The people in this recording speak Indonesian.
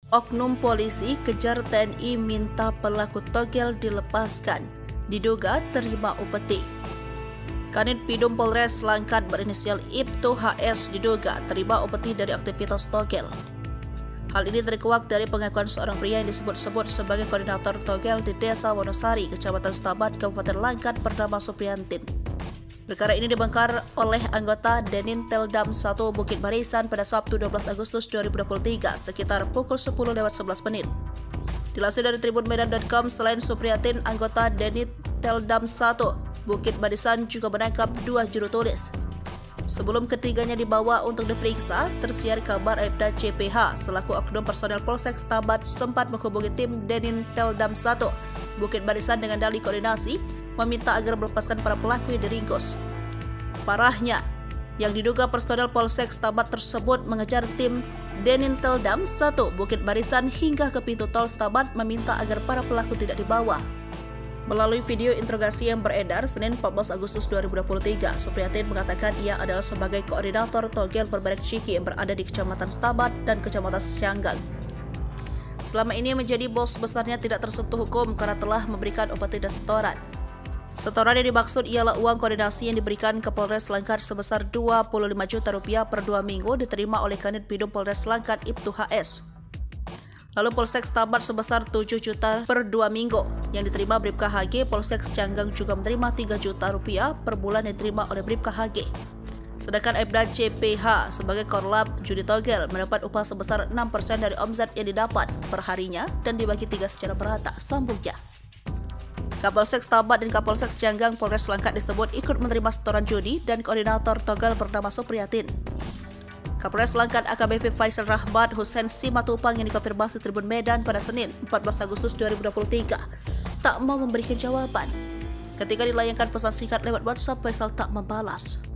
Oknum polisi kejar TNI minta pelaku togel dilepaskan, diduga terima upeti. Kanit Pidum Polres Langkat berinisial Ibtu HS diduga terima upeti dari aktivitas togel. Hal ini terkuak dari pengakuan seorang pria yang disebut-sebut sebagai koordinator togel di Desa Wonosari, Kecamatan Stabat, Kabupaten Langkat bernama Supriantin. Perkara ini dibongkar oleh anggota Denin Teldam 1 Bukit Barisan pada Sabtu 12 Agustus 2023 sekitar pukul 10:11. Dilansir dari tribunmedan.com, selain Supriantin, anggota Denin Teldam 1 Bukit Barisan juga menangkap 2 juru tulis. Sebelum ketiganya dibawa untuk diperiksa, tersiar kabar Aibda CPH selaku oknum personel Polsek Stabat sempat menghubungi tim Denin Teldam 1 Bukit Barisan dengan dalih koordinasi meminta agar melepaskan para pelaku yang diringkus. Parahnya, yang diduga personel Polsek Stabat tersebut mengejar tim Denin Teldam 1 Bukit Barisan hingga ke pintu tol Stabat meminta agar para pelaku tidak dibawa. Melalui video interogasi yang beredar Senin 14 Agustus 2023, Supriantin mengatakan ia adalah sebagai koordinator togel bermerek Ciki yang berada di Kecamatan Stabat dan Kecamatan Syanggang. Selama ini menjadi bos besarnya tidak tersentuh hukum karena telah memberikan upeti dan setoran. Setoran yang dimaksud ialah uang koordinasi yang diberikan ke Polres Langkat sebesar Rp25 juta per 2 minggu diterima oleh Kanit Pidum Polres Langkat Ibtu HS. Lalu Polsek Stabat sebesar 7 juta per 2 minggu yang diterima Bribka HG. Polsek Syanggang juga menerima Rp3 juta per bulan yang diterima oleh Bribka HG. Sedangkan Aibda CPH sebagai korlap judi togel mendapat upah sebesar 6% dari omset yang didapat per harinya dan dibagi 3 secara merata, sambungnya. Kapolsek Stabat dan Kapolsek Syanggang Polres Langkat disebut ikut menerima setoran judi dan koordinator togel bernama Supriantin. Kapolres Langkat AKBP Faisal Rahmat Hussein Simatupang yang dikonfirmasi Tribun Medan pada Senin 14 Agustus 2023 tak mau memberikan jawaban. Ketika dilayangkan pesan singkat lewat WhatsApp, Faisal tak membalas.